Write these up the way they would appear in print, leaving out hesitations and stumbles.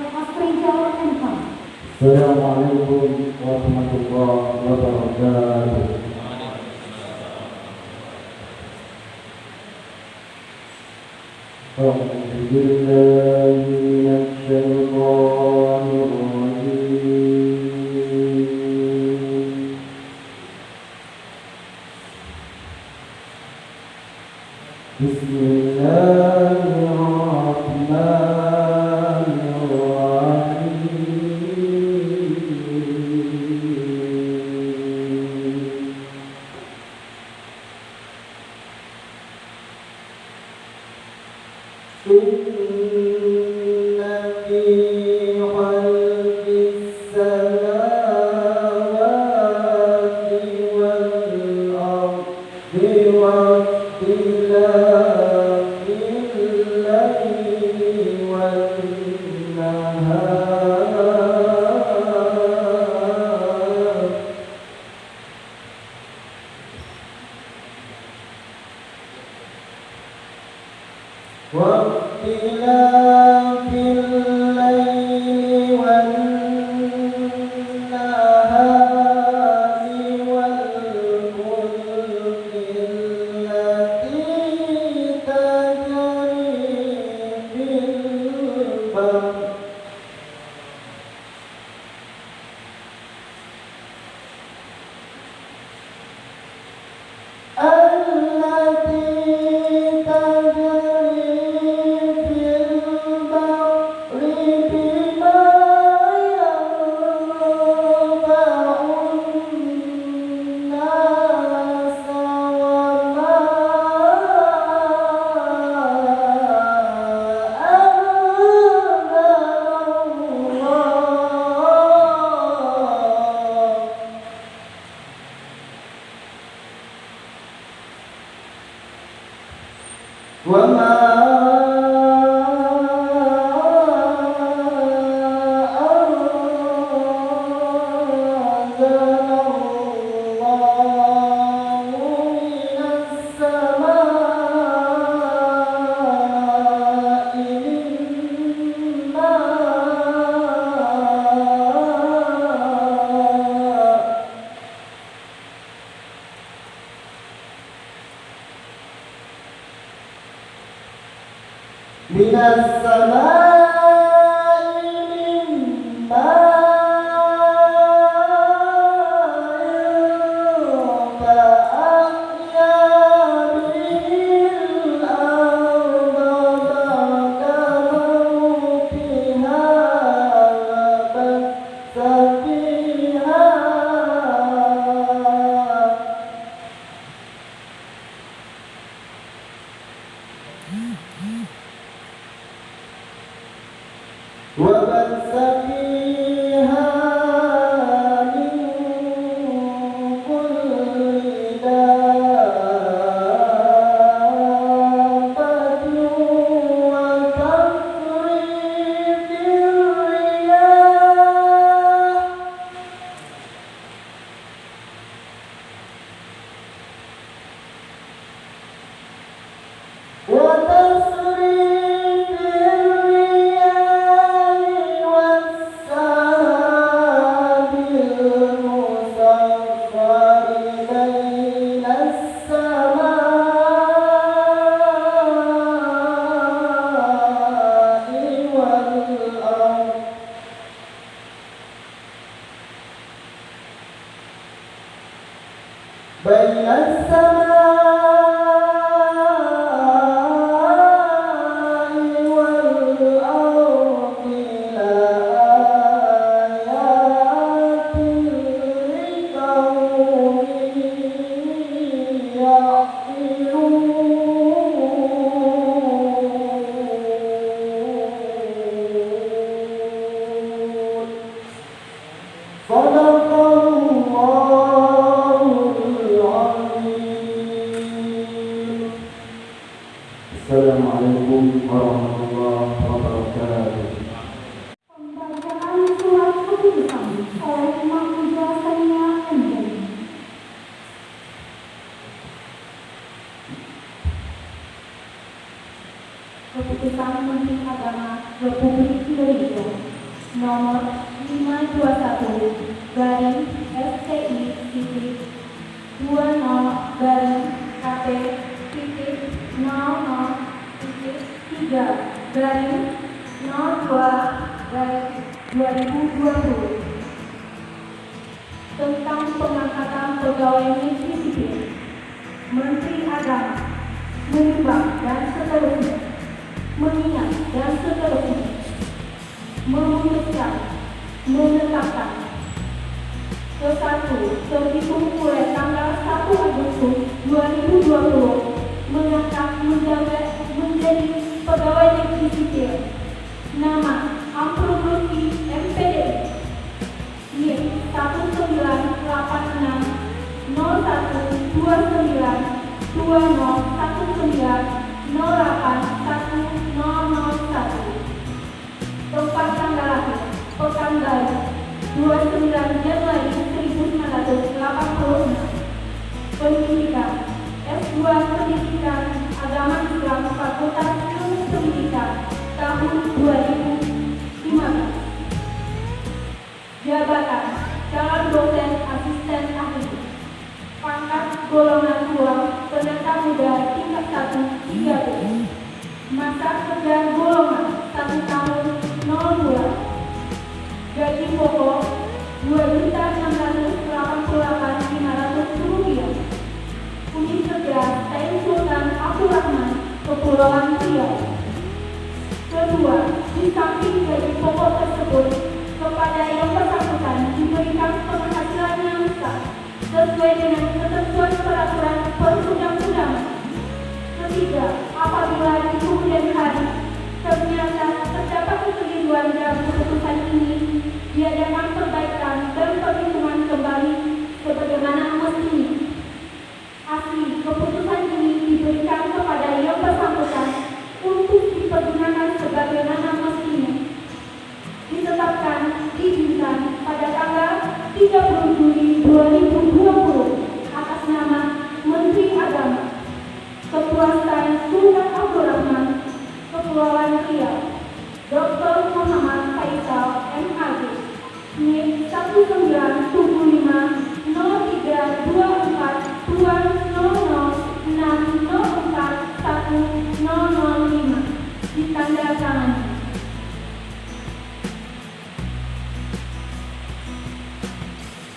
Assalamualaikum warahmatullahi wabarakatuh. أعوذ بالله من الشيطان الرجيم. بسم الله الرحمن Assalamualaikum warahmatullahi wabarakatuh. Pembacaan surat keputusan oleh Mahfuza Sania MDi. Keputusan Menteri Agama Republik Indonesia nomor 521 garing STI titik 20 garing KP titik 00 titik 3 garing 02 garing 2020 tentang pengangkatan pegawai negeri sipil, Menteri Agama, menimbang dan seterusnya, mengingat dan seterusnya, memutuskan, menetapkan. Ke-1, terhitung mulai tanggal 1 Agustus 2020 mengangkat menjadi pegawai negeri sipil nama Amrul Lutfi MPDI NIM 1989-2019-08-1001. Tempat tanggal lahir Pekanbaru 29 Januari 1986. Pendidikan S2 Pendidikan Agama Islam Fakultas Ilmu Pendidikan tahun 2015. Jabatan calon dosen asisten ahli. Pangkat golongan 2 tenaga muda tingkat 1 3. Masa kerja golongan 1 tahun 0 bulan. Gaji pokok Rp2.688.500. Unit kerja Said Sultan Abdul Rahman, Kepulauan Riau. Kedua, di samping gaji pokok tersebut, kepada yang bersangkutan diberikan penghasilan yang sah sesuai dengan ketentuan peraturan perundang-undangan. Ketiga, apabila di kemudian hari ternyata terdapat kekeliruan dalam keputusan ini, diadakan perbaikan dan perhitungan kembali sebagaimana mestinya. Asli keputusan ini diberikan kepada yang bersangkutan untuk dipergunakan sebagaimana mestinya. Ditetapkan di Bintan pada tanggal 30 Juli 2020 atas nama Menteri Agama, Ketua Said Sultan Abdul Rahman, Kepulauan Riau, Dr. Muhammad Faisal MAG, NIM 1993-2004-2006-04-1005 ditandatangani.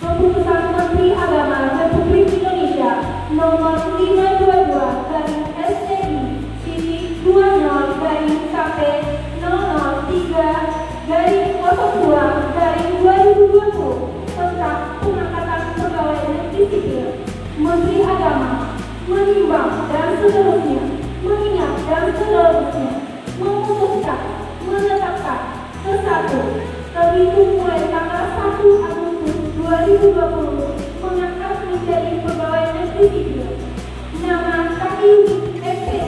Keputusan Menteri Agama Republik Indonesia nomor 522 garing STI titik 20 garing KP 003 garing 02 garing 2020 tentang pengangkatan pegawai negeri sipil. Menteri Agama menimbang dan seterusnya, mengingat dan seterusnya, memutuskan, menetapkan. Ke-1, terhitung mulai tanggal 1 Agustus 2020 mengangkat menjadi pegawai negeri sipil nama KIU MPD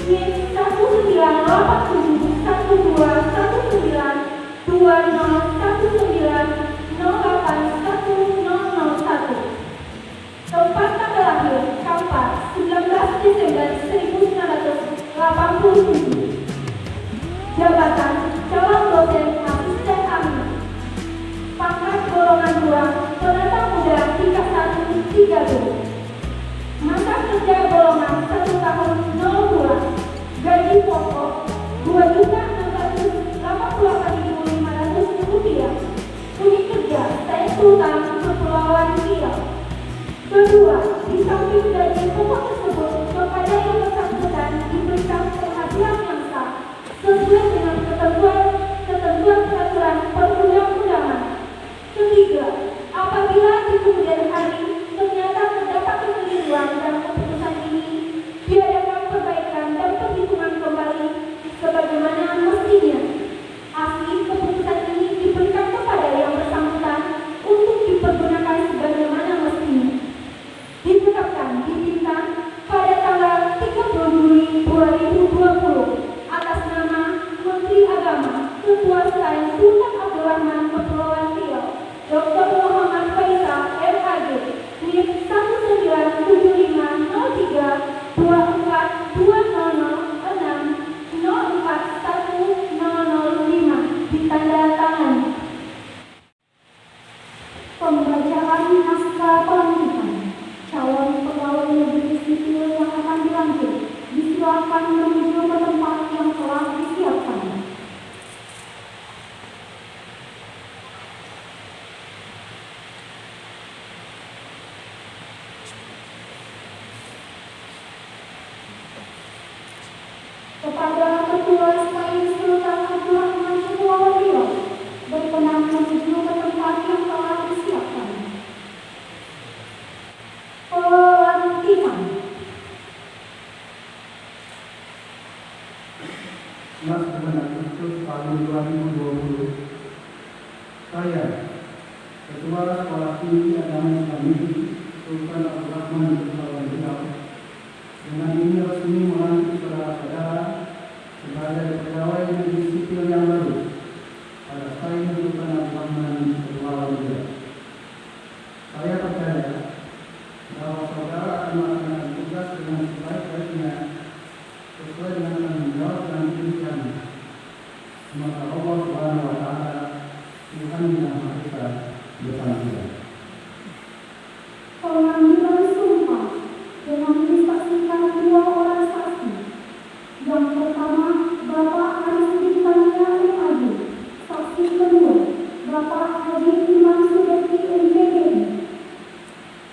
NIM 1919-2019-08-1001. Tempat tanggal lahir Kampar 19 Desember 1987. Jabatan calon dosen asisten ahli. Pangkat golongan 2 tenaga muda tingkat 1 3. Masa kerja golongan 1 tahun 0 bulan. Gaji pokok Rp2.688.500. Unit kerja Said Sultan Kepulauan Riau. Kedua, di samping gaji pokok tersebut, kepada yang bersangkutan diberikan penghasilan yang sah sesuai dengan ketentuan peraturan perundang-undangan. Ketiga, apabila di kemudian hari ternyata terdapat kekeliruan dalam keputusan ini, diadakan perbaikan dan perhitungan kembali sebagaimana mestinya. Asli keputusan ini diberikan kepada yang bersangkutan untuk dipergunakan sebagaimana mestinya. Ditetapkan di Bintan pada tanggal 30 Juli 2020 atas nama Menteri Agama, Ketua Said Sultan Abdul Rahman, Kepulauan Riau, Dr. Muhammad Faisal MAG, NIM 1993-24-2006-04-1005 ditandatangani. Diwaspai Sultan Abdurrahman Syekh Riau berkenan menuju ke tempat yang telah disiapkan. Pelantikan. Mas Agustus tahun 2020, saya, Ketua Sekolah Tinggi Agama Islam Sultan Abdurrahman Riau, dengan ini resmi melantik saudara-saudara sebagai pegawai negeri sipil yang baru pada saya Sultan Abdurrahman Riau. Saya percaya bahwa saudara akan melaksanakan tugas dengan sebaik-baiknya sesuai dengan tanggung jawab dan pilihan. Semoga Allah Subhanahu wa Ta'ala Tuhan yang Maha Esa bersama kita. Pengambilan sumpah dengan disaksikan dua orang saksi. Yang pertama, Bapak Arifin Tania MAD. Saksi kedua, Bapak Haji Imam Sudeti MPDI.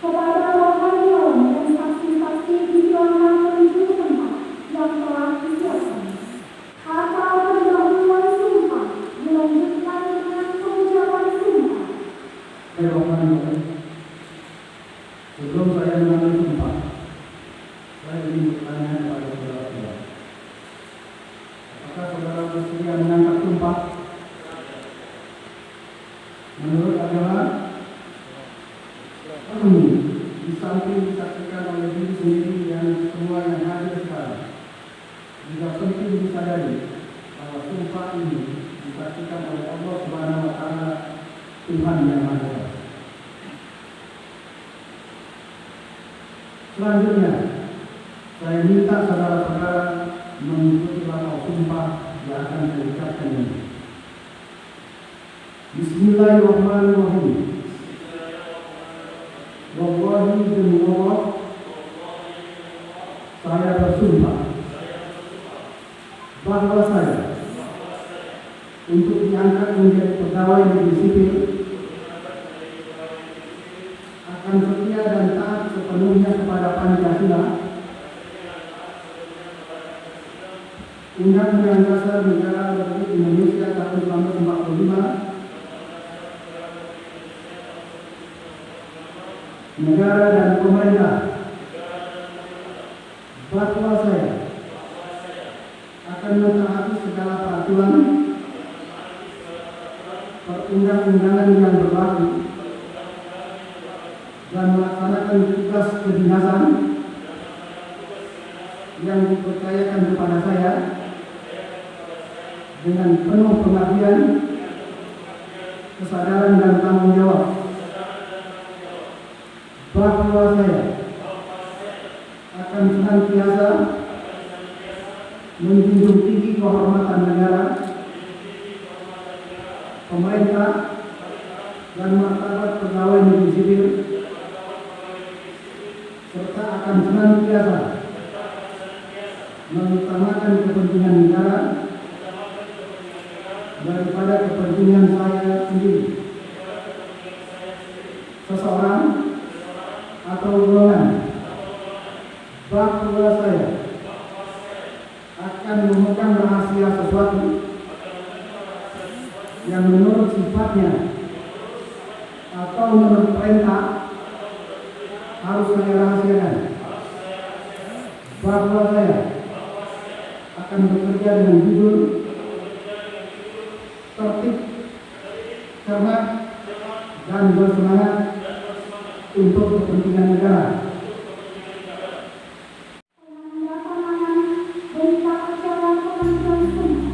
Kepada rohaniawan dan saksi-saksi disilakan menuju ke tempat yang telah disiapkan. Kata pendahuluan sumpah dilanjutkan dengan pengucapan sumpah. Sebelum saya mengambil sumpah, saya ingin bertanya kepada saudara-saudara. Apakah saudara bersedia mengangkat sumpah? Menurut agama, di samping disaksikan oleh diri sendiri dan semua yang hadir sekarang, juga penting disadari bahwa sumpah ini disaksikan oleh Allah Subhanahu wa Ta'ala, Tuhan yang Maha Esa. Selanjutnya, saya minta saudara-saudara mengikuti lafaz sumpah yang akan saya ucapkan ini. Bismillahirrahmanirrahim. Wallahi demi Allah, saya bersumpah bahwa saya untuk diangkat menjadi pegawai negeri sipil akan setia dan taat sepenuhnya kepada Pancasila, Undang-Undang Dasar Negara Republik Indonesia tahun 1945, negara dan pemerintah, bahwa saya akan mentaati segala peraturan perundang-undangan yang berlaku dan melaksanakan tugas kedinasan yang dipercayakan kepada saya dengan penuh pengabdian, kesadaran dan tanggung jawab, bahwa saya akan senantiasa menjunjung tinggi kehormatan negara, pemerintah, dan martabat pegawai negeri sipil, serta akan senantiasa mengutamakan kepentingan negara daripada kepentingan saya sendiri, seseorang atau golongan, bahwa saya akan memegang rahasia sesuatu yang menurut sifatnya atau menurut perintah harus saya rahasiakan, bahwa saya akan bekerja dengan jujur, tertib, cermat, dan bersemangat untuk kepentingan negara. Penandatanganan berita acara pengambilan sumpah.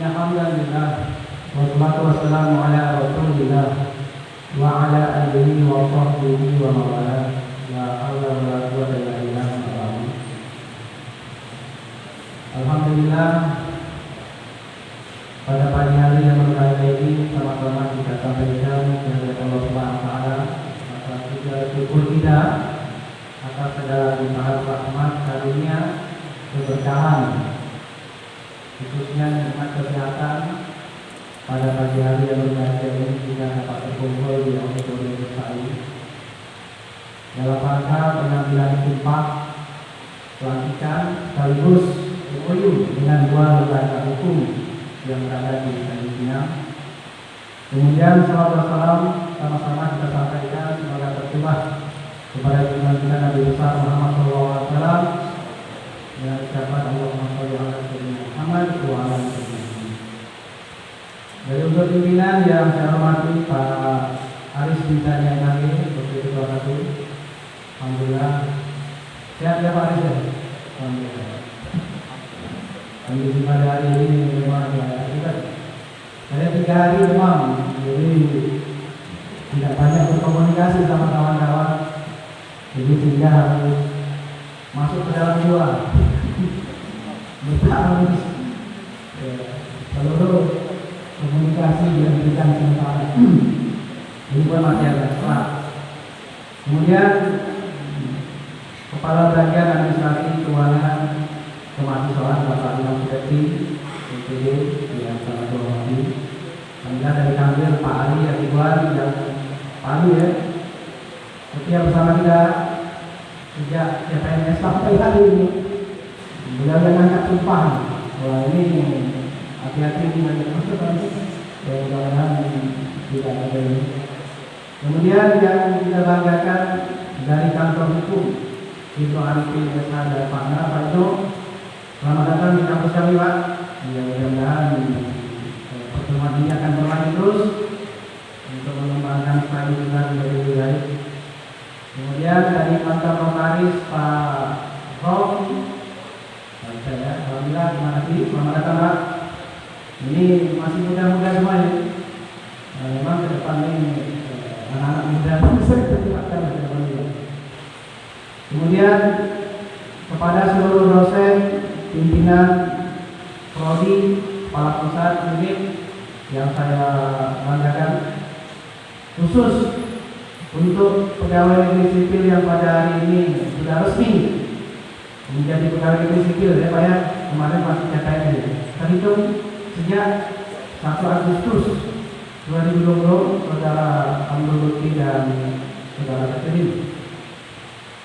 Inna hamdalillah wassalatu wassalamu ala rasulillah wa ala alihi wa sahbihi wa mawala. La haula wa la quwwata illa billah. Alhamdulillah, pada pagi hari yang berbahagia ini sama-sama kita sampaikan kepada Allah Subhanahu wa taala atas segala syukur kita atas segala limpahan rahmat karunia keberkahan, khususnya nikmat kesehatan. Pada pagi hari yang berbahagia ini kita dapat berkumpul di auditorium besar ini dalam rangka pengambilan sumpah pelantikan sekaligus MOU dengan dua lembaga hukum yang berada di Filipina. Kemudian salawat dan salam sama-sama kita sampaikan semoga tercurah kepada junjungan kita Nabi besar Muhammad SAW dengan ucapan Allahumma sholli ala sayyidina Muhammad wa ala ali sayyidina. Dari unsur pimpinan yang saya hormati Pak Aris Bintang yang kami Deputi Ketua 1. Alhamdulillah sehat ya Pak Aris ya. Alhamdulillah. Kondisi pada hari ini memang saya 3 hari demam, jadi tidak banyak berkomunikasi sama kawan-kawan, jadi sehingga harus masuk ke dalam gua bertarung seluruh komunikasi yang diberikan sementara. Ini pun masih agak serat. Kemudian Kepala Bagian Administrasi Keuangan Kemahasiswaan Bapak Imam Sudeti DPD yang sangat hormati. Kemudian dari Kanwil Pak Ali Atiwan yang Palu ya, setia bersama kita sejak CPNS sampai hari ini. Beliau yang angkat sumpah. Wah ini hati-hati ini banyak masukan. Mudah-mudahan tidak ada ini. Kemudian yang kita banggakan dari kantor hukum Ibnu Arifin SH dan Pak Ito. Selamat datang di kampus kami Pak. Mudah-mudahan pertemuan ini akan berlanjut terus untuk mengembangkan strategi kita menjadi lebih baik. Kemudian dari mantan notaris Pak Rom, saya alhamdulillah terima kasih. Selamat datang Pak. Ini masih muda-muda semua ya. Memang ke depan ini anak-anak muda sering terlibatkan di depan ini. Kemudian kepada seluruh dosen, pimpinan prodi, kepala pusat, unit yang saya banggakan, khusus untuk pegawai negeri sipil yang pada hari ini sudah resmi menjadi pegawai negeri sipil ya Pak ya, kemarin masih CPNS terhitung sejak 1 Agustus 2020 Saudara Amrul Lutfi dan Saudara Keterim.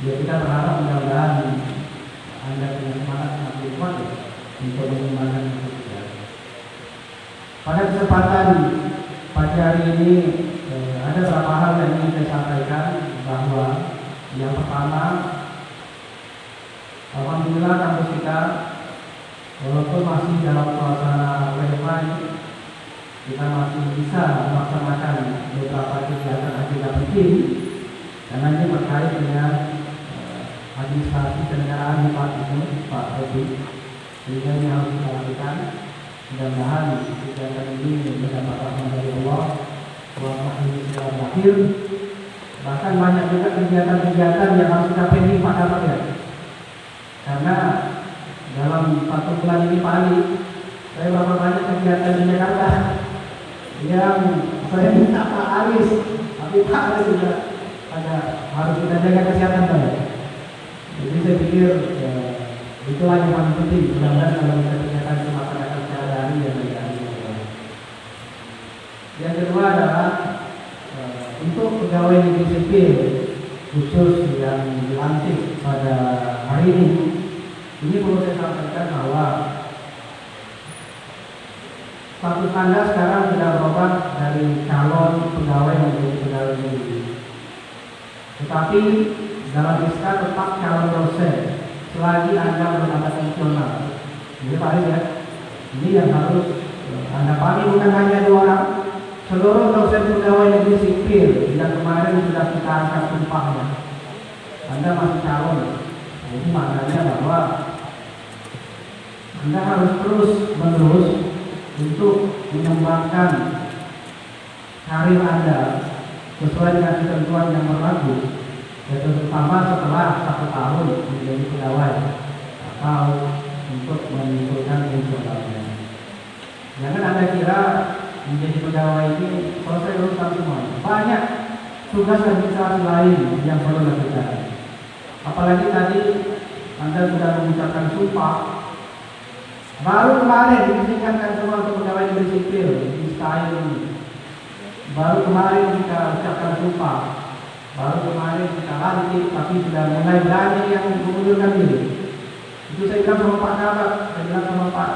Ya kita berharap mudah-mudahan Anda punya semangat semakin kuat ya, untuk mengembangkan itu. Pada kesempatan pagi hari ini ada beberapa hal yang ingin saya sampaikan, bahwa yang pertama, alhamdulillah kampus kita walaupun masih dalam suasana WFH, kita masih bisa melaksanakan beberapa kegiatan agenda penting karena ini terkait dengan administrasi penyelenggaraan di Pak Edi. Sehingga ini harus kita lakukan. Mudah-mudahan kegiatan ini mendapat rahmat dari Allah. Selama ini sudah berakhir. Bahkan banyak juga kegiatan-kegiatan yang harus kita pending Pak Dapat ya. Karena dalam 1 bulan ini Pak Ali, saya berapa banyak kegiatan di Jakarta yang saya minta Pak Aris, tapi Pak Aris juga ada harus kita jaga kesehatan Pak. Jadi saya pikir itulah yang paling penting. Mudah-mudahan kalau kita kerjakan ke masyarakat secara hari yang baik. Yang kedua adalah untuk pegawai negeri sipil khusus yang dilantik pada hari ini perlu saya sampaikan bahwa status Anda sekarang sudah berubah dari calon pegawai menjadi pegawai negeri. Tetapi dalam SK tetap calon dosen selagi Anda belum ada fungsional. Jadi Pak Aris ya, ini yang harus Anda pahami, bukan hanya 2 orang. Seluruh dosen pegawai negeri sipil yang kemarin sudah kita angkat sumpahnya, Anda masih calon. Jadi maknanya bahwa Anda harus terus menerus untuk mengembangkan karir Anda sesuai dengan ketentuan yang berlaku, yaitu terutama setelah 1 tahun menjadi pegawai atau untuk menyimpulkan pensiun. Jangan Anda kira menjadi pegawai ini selesai urusan semua. Banyak tugas administrasi lain yang perlu dilakukan. Apalagi tadi Anda sudah mengucapkan sumpah. Baru kemarin ditingkatkan semua untuk pegawai negeri sipil di style ini. Baru kemarin kita ucapkan sumpah. Baru kemarin kita lantik, tapi sudah mulai berani yang mengundurkan diri. Itu saya bilang sama Pak Kabak, saya bilang sama Pak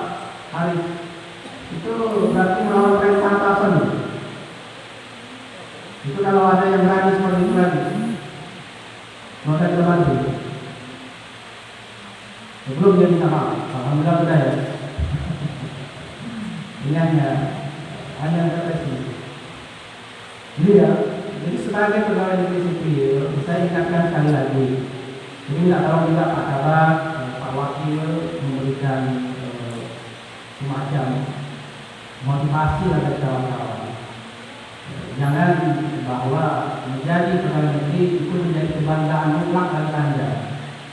Haris. Itu berarti melawan perintah atasan. Itu kalau ada yang berani seperti itu lagi, maka kita bantu. Sebelum dia minta maaf, alhamdulillah sudah ya. Ini hanya terkasih. Jadi sebagai pegawai negeri sipil, saya ingatkan sekali lagi. Jadi tidak tahu juga Pak Kabak, Pak Wakil memberikan semacam motivasi dari kawan-kawan. Jangan bahwa menjadi pegawai negeri itu menjadi kebanggaan mutlak bagi Anda.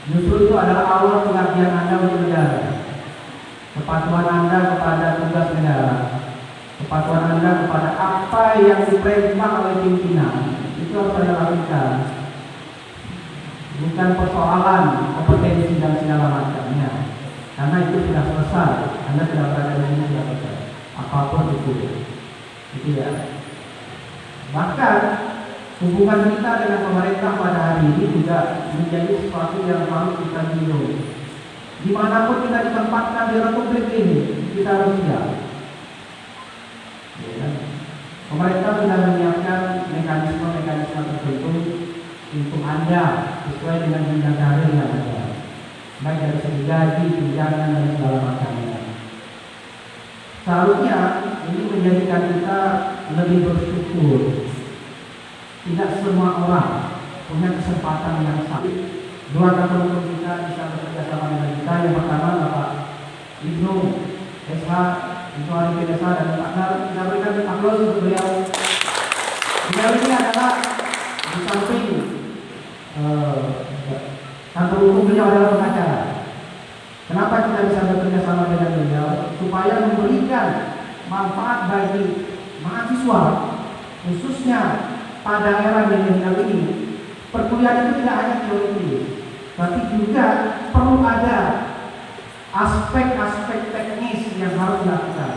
Justru itu adalah awal pengabdian Anda untuk negara. Kepatuhan Anda kepada tugas negara, kepatuhan Anda kepada apa yang diperintah oleh pimpinan, itu harus Anda lakukan. Bukan persoalan kompetensi dan segala macamnya, karena itu sudah selesai. Anda sudah berada di sini, sudah selesai. Apapun itu ya. Bahkan hubungan kita dengan pemerintah pada hari ini juga menjadi sesuatu yang harus kita minum. Dimanapun kita ditempatkan di Republik ini, kita harus siap. Ya. Pemerintah sudah menyiapkan mekanisme-mekanisme tertentu untuk Anda sesuai dengan jenjang karir yang ada, baik dari segi gaji, tunjangan dan segala macamnya. Seharusnya ini menjadikan kita lebih bersyukur. Tidak semua orang punya kesempatan yang sama. Dua teman kita bisa bekerja sama dengan kita. Yang pertama Bapak Ibnu SH, Ibnu Arifin SH dan Pak Nar. Kita berikan aplaus untuk beliau. Beliau ini adalah di samping kantor hukum, beliau adalah pengacara. Kenapa kita bisa bekerja sama dengan beliau? Supaya memberikan manfaat bagi mahasiswa, khususnya pada era milenial ini. Perkuliahan itu tidak hanya teori, tapi juga perlu ada aspek-aspek teknis yang harus dilakukan.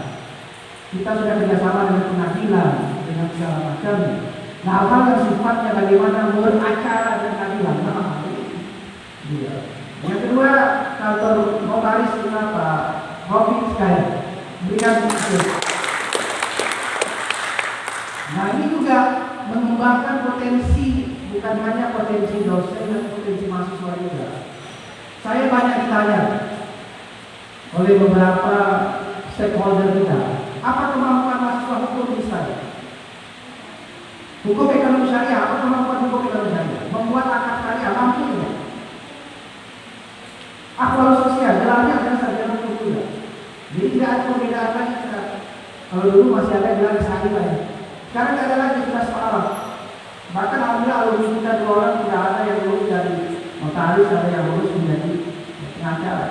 Kita sudah kerjasama dengan pengadilan, dengan segala macam. Nah, hal yang sifatnya bagaimana beracara dengan pengadilan. Iya. Yang kedua, kantor notaris kita Pak Rofi sekali berikan sedikit. Nah, ini juga mengembangkan potensi, bukan hanya potensi dosen dan potensi mahasiswa juga. Saya banyak ditanya oleh beberapa stakeholder kita, apa kemampuan mahasiswa hukum di saya? Hukum ekonomi syariah, apa kemampuan hukum ekonomi syariah? Membuat akad syariah, mampu tidak? Akhlak sosial, gelarnya ada sarjana hukum juga. Jadi tidak ada perbedaan lagi. Kalau dulu masih ada gelar syariah, sekarang tidak ada lagi, sudah separuh. Bahkan alhamdulillah alumni kita 2 orang tidak ada yang lulus dari notaris, ada yang lulus menjadi pengacara.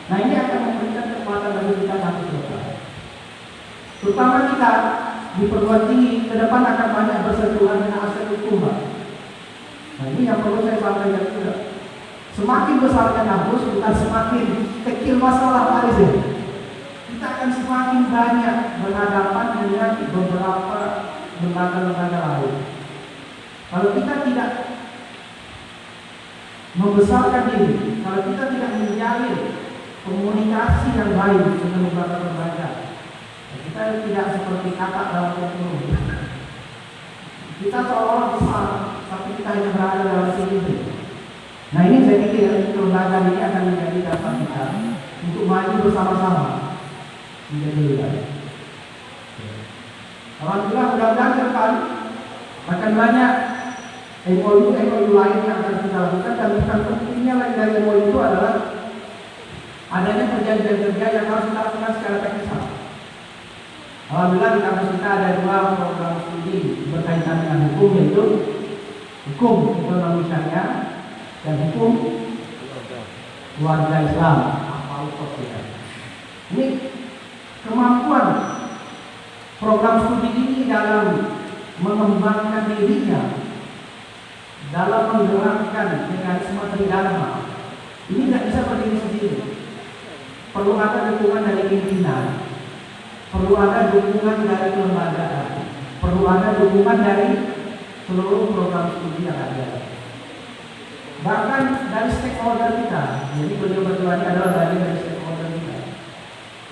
Nah, ini akan memberikan kekuatan bagi kita satu selesai. Terutama kita di perguruan tinggi ke depan akan banyak bersentuhan dengan aspek hukum. Nah, ini yang perlu saya sampaikan juga. Semakin besarnya kampus, bukan semakin kecil masalah Pak Rizal. Kita akan semakin banyak berhadapan dengan beberapa lembaga-lembaga lain. Kalau kita tidak membesarkan diri, kalau kita tidak menjalin komunikasi yang baik dengan lembaga-lembaga, kita tidak seperti kata dalam teknologi. Kita seolah-olah besar, tapi kita hanya berada dalam sini. Nah, ini saya pikir lembaga ini akan menjadi dasar kita untuk maju bersama-sama menjadi lebih baik. Alhamdulillah, mudah-mudahan ke depan akan banyak MOU lain yang akan kita lakukan, dan bukan pentingnya lagi dari MOU itu adalah adanya perjanjian kerja yang harus kita lakukan secara teknis. Alhamdulillah di kampus kita ada 2 program studi berkaitan dengan hukum, yaitu hukum ekonomi syariah dan hukum keluarga Islam. Ini kemampuan program studi ini dalam mengembangkan dirinya, dalam menggerakkan mekanisme tridharma. Ini tidak bisa berdiri sendiri. Perlu ada dukungan dari pimpinan, perlu ada dukungan dari kelembagaan, perlu ada dukungan dari seluruh program studi yang ada. Bahkan dari stakeholder kita, jadi beliau-beliau ini adalah bagian dari stakeholder kita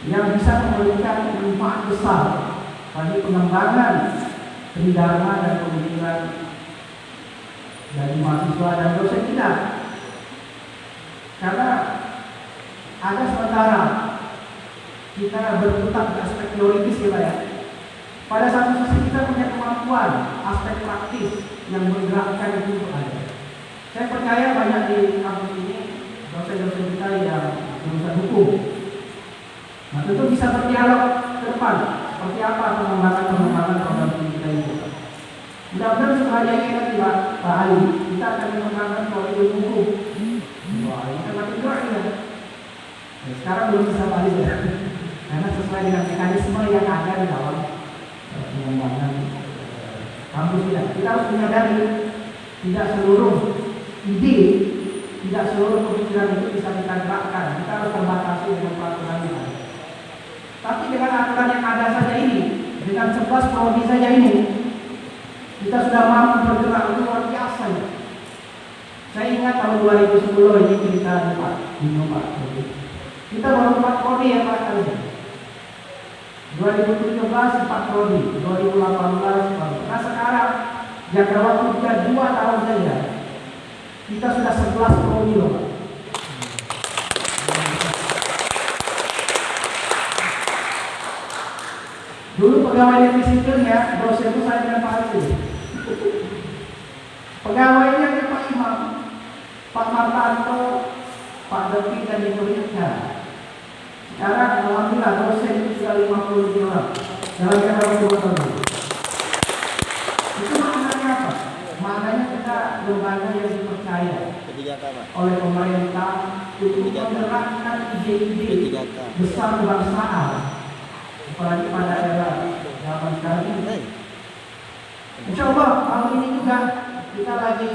yang bisa memberikan manfaat besar bagi pengembangan tridharma dan pemikiran dari mahasiswa dan dosen kita. Karena ada sementara kita berputar di aspek teoritis kita ya. Pada satu sisi kita punya kemampuan aspek praktis yang menggerakkan itu ada. Saya percaya banyak di kampus ini dosen-dosen kita yang jurusan hukum. Nah, tentu bisa berdialog ke depan seperti apa pengembangan program studi kita itu. Mudah-mudahan setelah ini nanti Pak Ali, kita akan mengembangkan program hukum. Wah, ini kan makin berat ya. Nah, sekarang belum bisa Pak Ali ya. Karena sesuai dengan mekanisme yang ada di dalam pengembangan kampus kita. Kita harus menyadari tidak seluruh ide, tidak seluruh pemikiran itu bisa kita gerakkan. Kita harus terbatasi dengan peraturan yang ada. Tapi dengan aturan yang ada saja ini, dengan 11 prodi saja ini, kita sudah mampu bergerak, itu luar biasa ya. Saya ingat tahun 2010 ini cerita di Pak Dino Pak. Kita baru 4 prodi ya Pak kali. 2017 4 prodi, 2018 baru. Nah sekarang jangka waktu kita 2 tahun saja, kita sudah 11 prodi loh Pak. Dulu pegawai negeri sipil ya, dosen itu saya dengan Pak Ali. Pegawainya ada Pak Imam, Pak Martanto, Pak Devi dan Ibu Rika. Sekarang alhamdulillah dosen itu sudah 50 orang dalam jangka waktu 2 tahun. Itu maknanya apa? Maknanya kita lembaga yang dipercaya oleh pemerintah untuk menggerakkan ide-ide besar kebangsaan. Apalagi pada era zaman sekarang ini. Insya Allah tahun ini juga kita lagi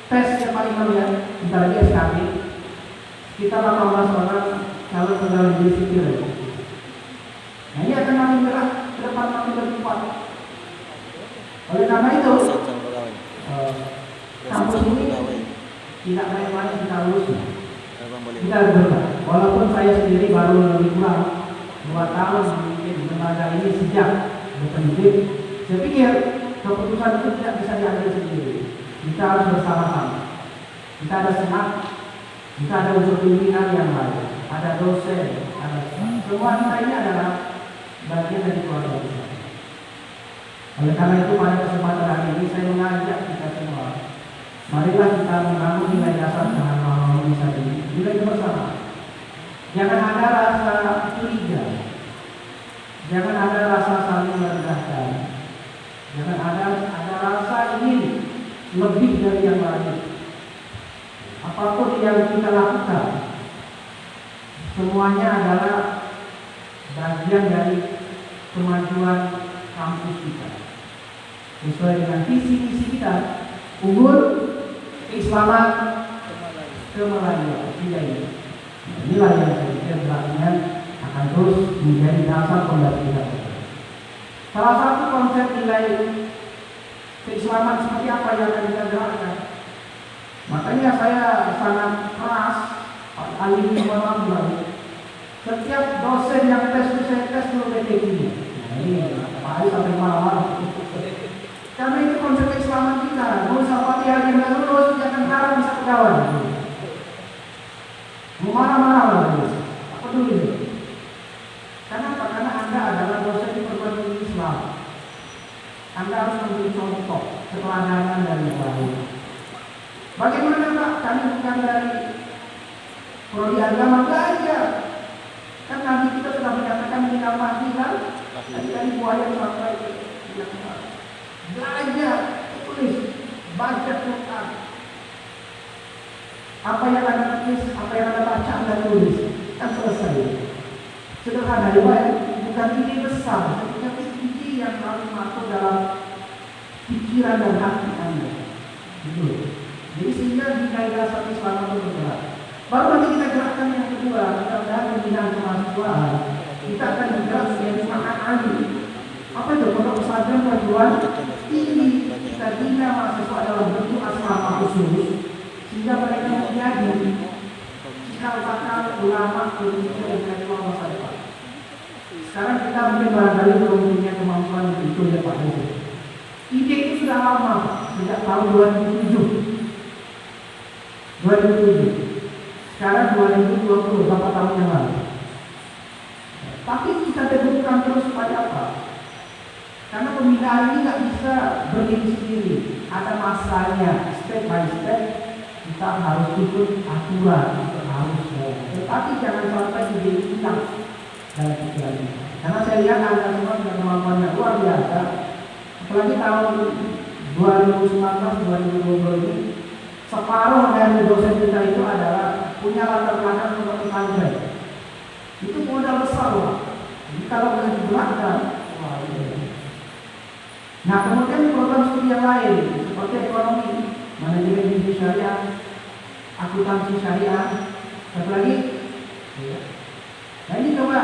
tes yang paling ya, kita lagi SKB. Kita 18 orang calon pegawai negeri sipil. Nah ini akan makin gerak ke depan, makin lebih kuat. Oleh karena itu, kampus ini tidak main-main kita lulus. Kita bergerak. Walaupun saya sendiri baru lebih kurang 2 tahun memimpin lembaga ini sejak berpendidik, saya pikir keputusan itu tidak bisa diambil sendiri. Kita harus bersama-sama. Kita ada senat, kita ada unsur pimpinan yang lain, ada dosen, ada semua kita ini adalah bagian dari keluarga kita. Oleh karena itu pada kesempatan hari ini saya mengajak kita semua, marilah kita membangun nilai dasar dengan harmonis ini, nilai bersama. Jangan ada rasa curiga, jangan ada rasa saling merendahkan, jangan ada rasa ingin lebih dari yang lain. Apapun yang kita lakukan, semuanya adalah bagian dari kemajuan kampus kita. Sesuai dengan visi misi kita, unggul, keislaman, kemelayu. Inilah yang saya pikir belakangnya akan terus menjadi dasar pondasi kita. Salah satu konsep nilai keislaman seperti apa yang akan kita gerakkan. Makanya saya sangat keras Pak Ali mengulang. Setiap dosen yang tes itu saya tes dulu BTQ. Nah ini Pak Ali sampai malam. Karena itu konsep keislaman kita. Mau Fatihah yang nggak lulus jangan harap bisa pegawai. Mau marah-marah lagi. Apa dulu itu? Kenapa? Karena Anda adalah dosen di perguruan tinggi Islam. Anda harus menjadi contoh keteladanan dari yang baik. Bagaimana Pak? Kami bukan dari prodi agama belajar. Kan Nabi kita sudah menyatakan minal mahdi kan? Sekali buaya sampai yang belajar, tulis, baca Quran. Apa yang Anda tulis, apa yang Anda baca, Anda tulis, kan selesai. Sederhana, bukan ide besar, tapi ide yang harus masuk dalam pikiran dan hati Anda. Gitu. Jadi sehingga di gairah satu selama itu bergerak. Baru nanti kita gerakkan yang kedua, kita akan pembinaan kemahasiswaan. Kita akan bergerak menjadi ma'ani. Apa itu? Pondok pesantren perguruan tinggi. Kita bina mahasiswa dalam bentuk asrama khusus, sehingga mereka menjadi cikal bakal ulama pemimpin yang akan bawa masa depan. Sekarang kita mungkin barangkali belum punya kemampuan itu ya Pak Desi. Ide itu sudah lama, sejak tahun 2007. Sekarang 2020, berapa tahun yang lalu. Tapi kita teguhkan terus supaya apa? Karena pembinaan ini nggak bisa berdiri sendiri. Ada masanya, step by step kita harus ikut aturan, harus. Tetapi jangan sampai ide hilang dalam pikiran kita. Karena saya lihat Anda semua punya kemampuan yang luar biasa. Apalagi tahun 2019-2020 ini, separuh dari dosen kita itu adalah punya latar belakang pondok pesantren. Itu modal besar loh. Jadi kalau boleh digerakkan, wah iya. Nah kemudian program studi yang lain seperti ekonomi, manajemen bisnis syariah, akuntansi syariah, satu lagi. Nah ini coba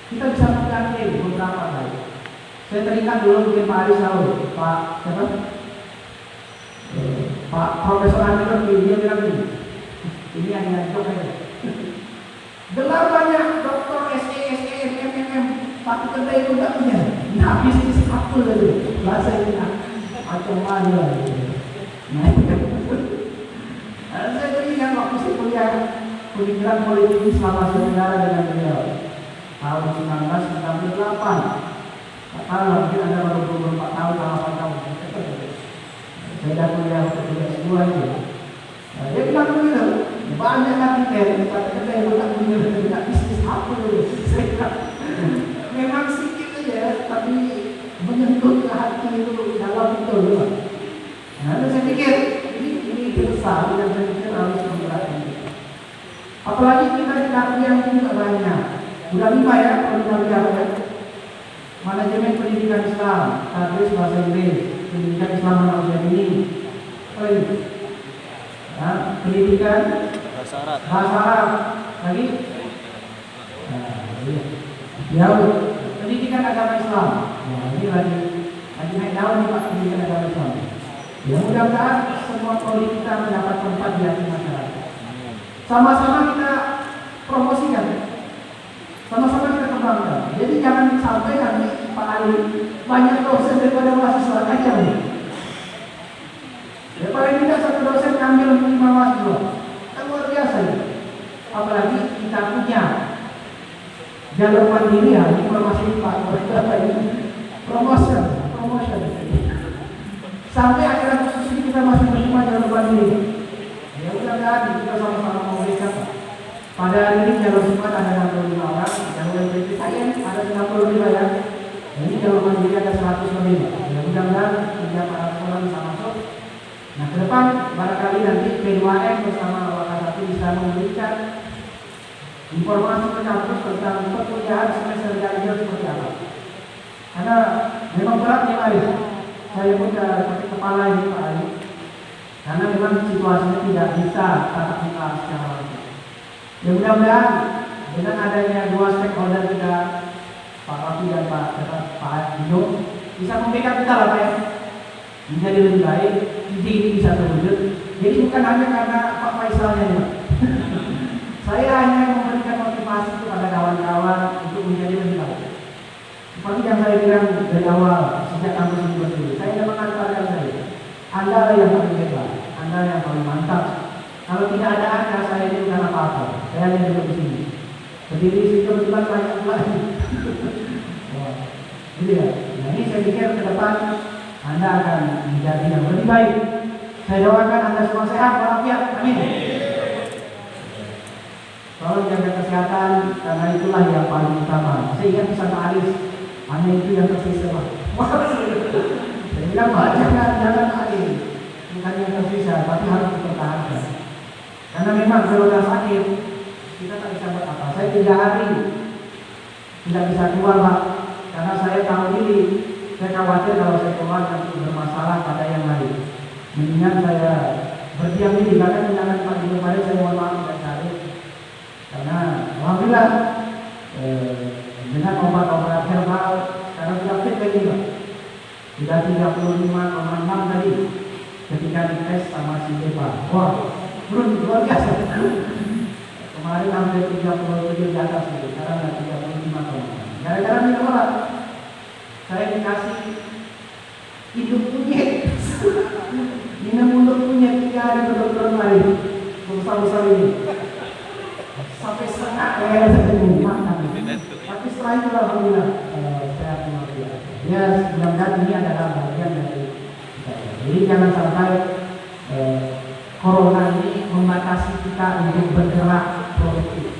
kita bisa menggandeng beberapa kali. Saya teringat dulu mungkin Pak Aris tahu, Pak siapa? Pak Profesor Andrew dia bilang ini hanya joke aja. Gelar banyak doktor SE, MMM, tapi kerja itu tidak punya. Nah bisnis apa itu? Bahasa ini macam mana? Nah, saya teringat waktu saya kuliah pemikiran politik selama sejarah dengan beliau tahun 1998. Kalau mungkin Anda baru 24 tahun, 8 tahun. Saya dah kuliah untuk S2 itu. Dia bilang begitu, banyak lagi tapi kita yang tak punya tidak bisnis apa dulu. Memang sedikit saja, tapi menyentuh ke hati itu dalam itu dulu. Nah, saya pikir ini besar yang saya pikir harus menggerakkan. Apalagi kita di dapur yang juga banyak. Sudah 5 ya, kalau manajemen pendidikan Islam, tadris bahasa Inggris, pendidikan Islam anak usia dini. Apa ini? Nah, pendidikan bahasa Arab. Lagi? Ya, pendidikan agama Islam. Nah, ini lagi naik daun nih Pak, pendidikan agama Islam. Ya mudah-mudahan semua prodi kita mendapat tempat di hati masyarakat. Sama-sama kita promosikan. Sama-sama kita kembangkan. Jadi jangan sampai nanti Pak Ali banyak dosen daripada mahasiswa aja nih. Ya paling tidak satu dosen ngambil 5 mahasiswa. Kan luar biasa ya. Apalagi kita punya jalur mandiri ya, informasi Pak promotion. Sampai akhirnya khusus kita masih menerima jalur mandiri. Ya mudah-mudahan kita sama-sama memberikan. Pada hari ini jalur Jumat ada 65 orang, jalur MPT saya ada 95 ya. Ini jalur mandiri ada 100 lebih. Ya mudah-mudahan setiap orang bisa masuk. Nah ke depan barangkali nanti P2M bersama WK1 bisa memberikan informasi ke kampus tentang perkuliahan semester ganjil seperti apa. Karena memang berat nih Pak Aris. Saya pun pakai kepala ini Pak Aris. Karena memang situasinya tidak bisa tatap muka secara langsung. Ya mudah-mudahan dengan adanya 2 stakeholder kita, Pak Rafi dan Pak Dino, bisa memberikan kita lah Pak ya, menjadi lebih baik, ide ini bisa terwujud. Jadi bukan hanya karena Pak Faisalnya ya. Saya hanya memberikan motivasi kepada kawan-kawan untuk menjadi lebih baik. Seperti yang saya bilang dari awal, sejak kampus ini berdiri, saya ingin mengatakan saya, Anda yang paling hebat, Anda yang paling mantap. Kalau tidak ada Anda, saya ini bukan apa-apa. Saya hanya duduk di sini. Berdiri di situ kebetulan banyak lagi. Gitu ya. Nah ini saya pikir ke depan Anda akan menjadi yang lebih baik. Saya doakan Anda semua sehat walafiat. Amin. Tolong jaga kesehatan karena itulah yang paling utama. Saya ingat pesan Pak Aris, hanya itu yang tersisa. Wah, saya bilang Pak, jangan akhir, bukan yang tersisa, tapi harus dipertahankan. Karena memang kalau sudah sakit, kita tak bisa buat apa. Saya 3 hari tidak bisa keluar Pak, karena saya tahu diri, saya khawatir kalau saya keluar nanti bermasalah pada yang lain. Mendingan saya berdiam diri, bahkan jangan Pak di kemarin saya mohon maaf tidak cari, karena alhamdulillah dengan obat-obat herbal sekarang sudah fit lagi Pak, sudah 35,6 tadi ketika dites sama si Depa. Wah, luar biasa. Kemarin hampir 37 di atas itu, sekarang 35,6. Gara-gara minum obat, saya dikasih hidup kunyit. Minum untuk kunyit 3 hari berturut-turut lagi. Besar-besar ini. Sampai setengah kayak segini makan. Tapi setelah itu alhamdulillah sehat luar biasa. Ya, mudah-mudahan ini adalah bagian dari saya. Jadi jangan sampai corona ini membatasi kita untuk bergerak produktif.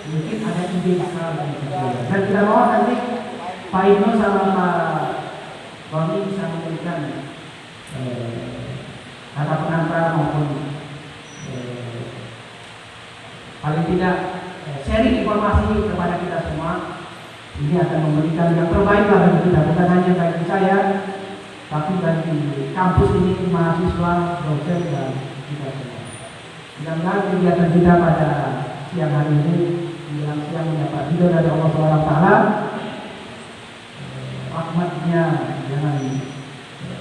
Mungkin ada ide besar dan sebagainya. Dan kita mohon nanti Pak Ibnu sama Pak Roni bisa memberikan kata pengantar maupun paling tidak sharing informasi kepada kita semua. Ini akan memberikan yang terbaik bagi kita, bukan hanya bagi saya, tapi bagi kampus ini, mahasiswa, dosen dan kita semua. Mudah-mudahan kegiatan kita pada siang hari ini menjelang siang mendapat ridho dari Allah SWT. Rahmatnya jangan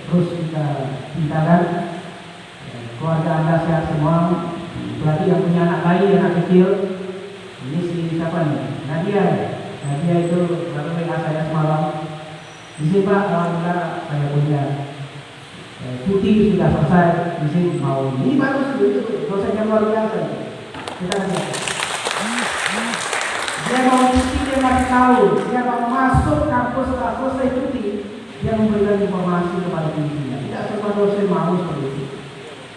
terus kita tinggalkan. Keluarga Anda sehat semua. Berarti yang punya anak bayi, anak kecil. Ini si siapa nih? Nadia itu baru WA saya semalam. Di sini Pak, alhamdulillah saya punya cuti sudah selesai. Di sini mau ini bagus itu dosennya luar biasa. Kita lihat. Dia mau cuti, dia masih tahu. Dia mau masuk kampus setelah selesai cuti, dia memberikan informasi kepada pimpinan. Tidak semua dosen mau seperti itu.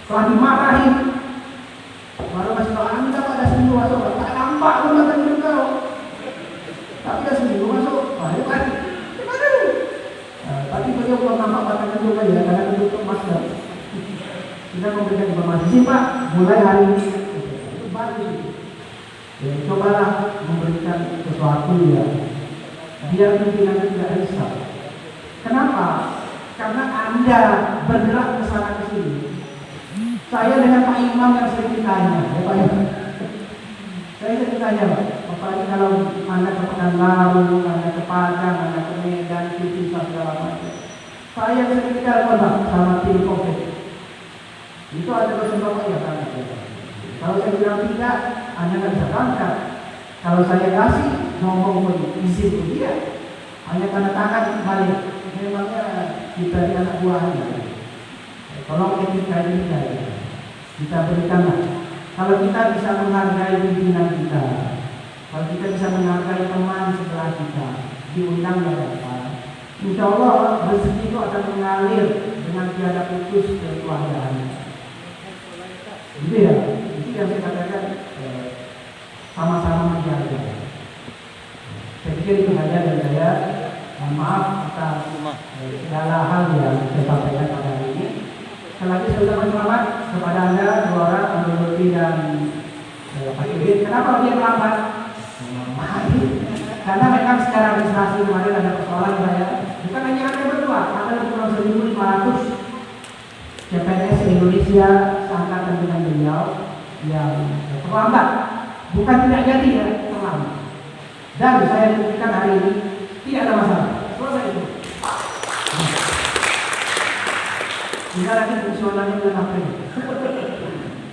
Setelah dimarahi, baru masih tahu Anda pada seminggu masuk. Tak nampak rumah hidup kau. Tapi dah seminggu masuk. Ayo kan? Gimana? Tapi beliau belum nampak batang kedua ya, karena tutup masker. Kita memberikan informasi sih Pak, mulai hari ini. Itu bagus. Ya, cobalah memberikan sesuatu ya, biar pimpinan tidak risau. Kenapa? Karena Anda bergerak ke sana ke sini. Saya dengan Pak Imam yang sering ditanya, ya Pak Imam. Saya sering ditanya Pak, apalagi kalau Anda ke Pekanbaru, Anda ke Padang, Anda ke Medan, cuti segala macam. Saya sering ditelepon Pak sama tim COVID. Itu ada dosen Bapak ya kan? Kalau saya bilang tidak, Anda nggak bisa berangkat. Kalau saya kasih, ngomong izin ke dia, hanya tanda tangan balik. Memangnya kita di anak buahnya. Tolong etika ini kita berikanlah. Kalau kita bisa menghargai pimpinan kita, kalau kita bisa menghargai teman sebelah kita, diundang ya datang. Insya Allah rezeki itu akan mengalir dengan tiada putus kekeluargaan. Gitu ya, itu yang saya katakan sama-sama menjaga. Saya pikir itu saja dari saya. Maaf atas segala hal yang saya sampaikan pada hari ini. Sekali lagi saya ucapkan selamat kepada Anda dua orang, Ibu Lutfi dan Pak Ibit. Kenapa dia melambat? Karena memang secara administrasi kemarin ada persoalan saya. Bukan hanya Anda berdua, ada kurang 1.500 CPNS Indonesia seangkatan dengan beliau yang terlambat. Bukan tidak jadi ya, terlambat. Dan saya buktikan hari ini tidak ada masalah. Selesai itu. Tinggal lagi fungsionalnya bulan April.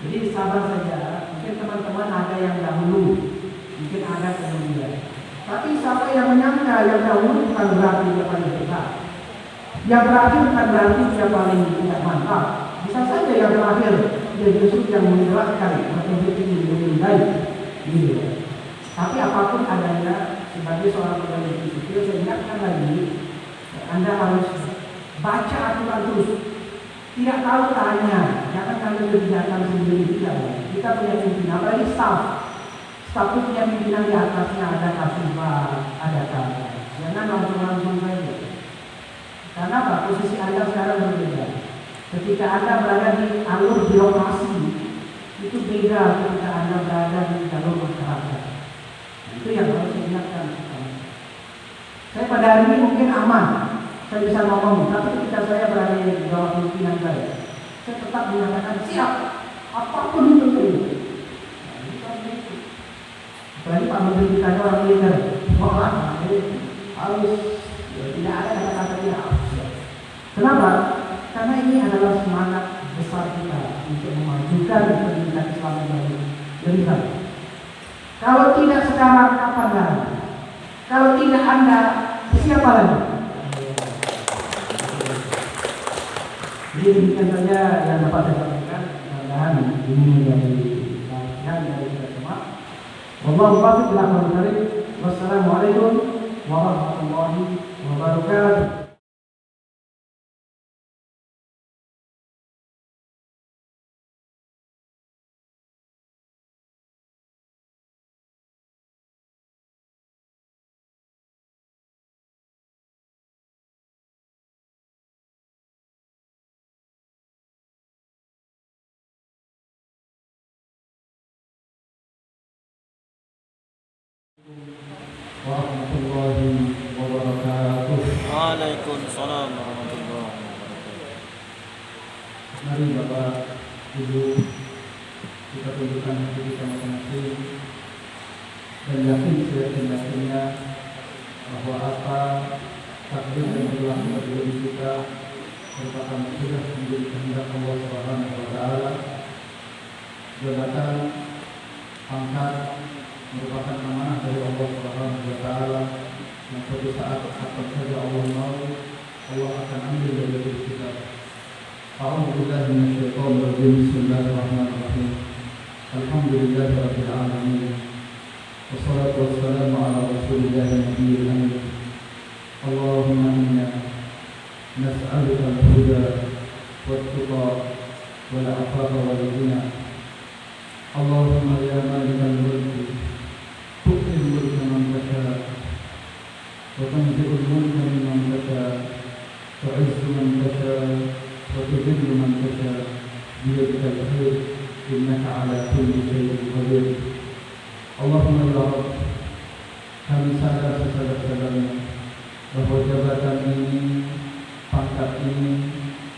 Jadi sabar saja. Mungkin teman-teman ada yang dahulu, mungkin ada kemudian. Tapi siapa yang menyangka yang dahulu bukan berarti dia paling besar. Yang terakhir bukan berarti dia paling tidak mantap. Bisa saja yang terakhir dia justru yang menggerakkan atau ini lebih baik. Gitu. Tapi apapun adanya, sebagai seorang pegawai sipil, saya ingatkan lagi, Anda harus baca aturan terus. Tidak tahu tanya, jangan kalian kebijakan sendiri tidak. Kita punya pimpinan, apalagi staff itu punya pimpinan di atasnya, ada kasubag, ada Jangan langsung saja. Karena apa? Posisi Anda sekarang berbeda. Ketika Anda berada di alur birokrasi, itu beda ketika Anda berada di jalur masyarakat. Itu yang harus diingatkan. Saya pada hari ini mungkin aman, saya bisa ngomong, tapi ketika saya berada di bawah pimpinan saya tetap menyatakan siap, apapun itu saya. Apalagi Pak Menteri kita orang militer, harus tidak ada kata-kata dia harus. Kenapa? Karena ini adalah semangat besar kita untuk memajukan pendidikan Islam yang lebih baik. Kalau tidak sekarang, kapan lagi? Kalau tidak Anda, siapa lagi? Jadi demikian saja yang dapat saya sampaikan. Mudah-mudahan ini menjadi bagian dari kita semua. Wallahu muwaffiq ila aqwamit thoriq. Wassalamualaikum warahmatullahi wabarakatuh. Warahmatullahi wabarakatuh. Waalaikumsalam warahmatullahi wabarakatuh. Mari Bapak, Ibu, kita tunjukkan hati kita masing-masing dan yakin seyakin-yakinnya bahwa apa takdir yang berlaku bagi diri kita merupakan sudah menjadi kehendak Allah Subhanahu wa taala. Jabatan, pangkat merupakan amanah dari Allah Subhanahu wa taala yang suatu saat kapan saja Allah mau, Allah akan ambil dari diri kita. A'udzu billahi minasyaitonir rajim. Bismillahirrahmanirrahim. Alhamdulillahirabbil alamin. Wassalatu wassalamu ala rasulillahi nabiyil amin. Allahumma inna nas'aluka al-huda wat-tuqa wal 'afafa wal ghina. Allahumma ya malikal mulki tu'til mulka man tasha wa tanzi'ul mulka mimman tasha tu'izzu man tasha wa tudhillu man tasha biyadikal khair innaka ala kulli shay'in qadir. Allahumma ya Rabb, kami sadar sesadar-sadarnya bahwa jabatan ini, pangkat ini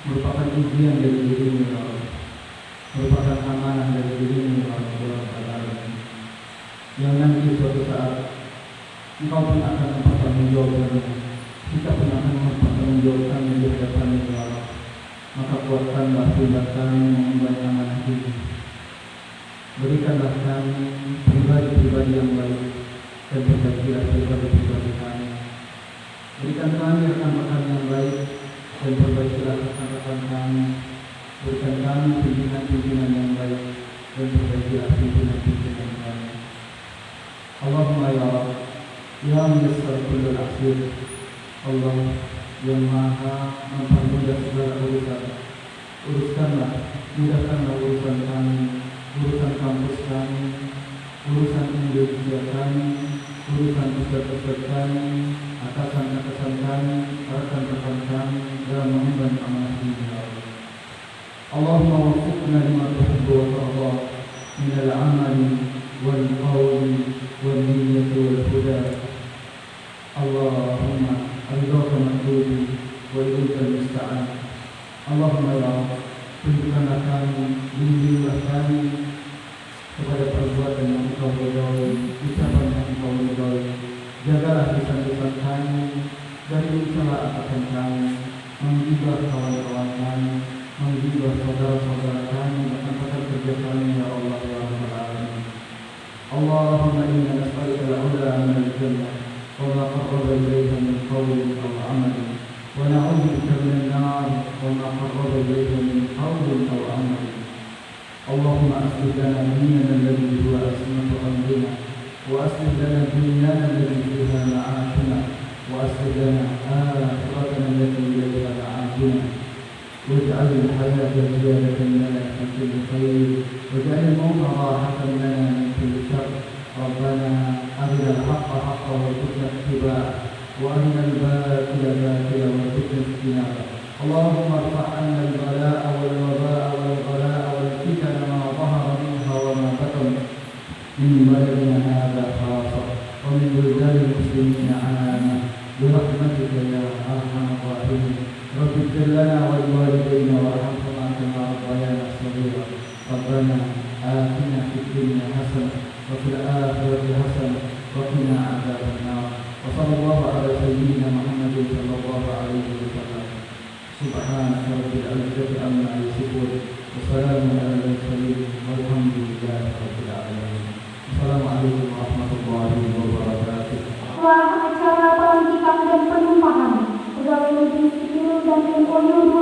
merupakan ujian dari dirimu ya Allah, merupakan amanah dari dirimu ya Allah, yang nanti suatu saat Engkau pun akan mempertanggungjawabkannya, kita pun akan mempertanggungjawabkannya di hadapan ya Allah. Maka kuatkanlah pribadi kami mengemban amanah ini. Berikanlah kami pribadi-pribadi yang baik dan perbaikilah pribadi-pribadi kami. Berikan kami rekan-rekan yang baik dan perbaikilah rekan-rekan kami. Berikan kami pimpinan-pimpinan yang baik dan perbaikilah pimpinan-pimpinan kami. Allahumma ya Rabb, ya muyassir kullal asir, Allah yang maha mempermudah segala urusan, uruskanlah, mudahkanlah urusan kami, urusan kampus kami, urusan Indonesia kami, urusan ustaz-ustaz kami, atasan-atasan kami, rekan-rekan kami dalam mengemban amanah ini ya Allah. Allahumma waffiqna lima tuhibbu wa tarda min al-amali wal qawli wal niyyati wal huda. Allahumma ridhaka matlubi wa ilaika al-musta'an. Allahumma ya Rabb, tunjukkanlah kami, bimbinglah kami kepada perbuatan yang Engkau ridhai, ucapan yang Engkau ridhai. Jagalah lisan-lisan kami dari mencela atasan kami, menggibah kawan-kawan kami, menggibah saudara-saudara kami, rekan-rekan kerja kami ya Allah ya Rabbal alamin. Allahumma inna nas'aluka al-'ula min al-jannah wa ma qarraba ilayha min qawlin aw 'amalin, wa na'udzu bika min an-nar wa ma qarraba ilayha min qawlin aw 'amalin. Allahumma aslih lana dinana alladhi huwa ismatu amrina, wa aslih lana dunyana allati fiha ma'ashuna, wa aslih lana akhiratana allati ilayha ma'aduna. واجعل الحياة زيادة لنا في كل خير واجعل الموت راحة لنا من كل شر. ربنا أرنا الحق حقا وارزقنا اتباعه وأرنا الباطل باطلا وارزقنا اجتنابه. اللهم ارفع عنا البلاء والوباء والغلاء والفتن ما ظهر منها وما بطن من بلدنا هذا خاصة ومن بلدان المسلمين عامة برحمتك يا أرحم الراحمين. رب اغفر لنا ولوالدينا وارحمهما كما ربيانا صغيرا. ربنا آتنا في الدنيا حسنة وفي الآخرة حسنة وقنا عذاب النار. وصلى الله على سيدنا محمد صلى الله عليه وسلم. سبحانك رب العزة عما يصفون وسلام على المرسلين والحمد لله رب العالمين. السلام عليكم ورحمة الله وبركاته. Setelah acara pelantikan dan penumpahan pegawai negeri sipil dan MOU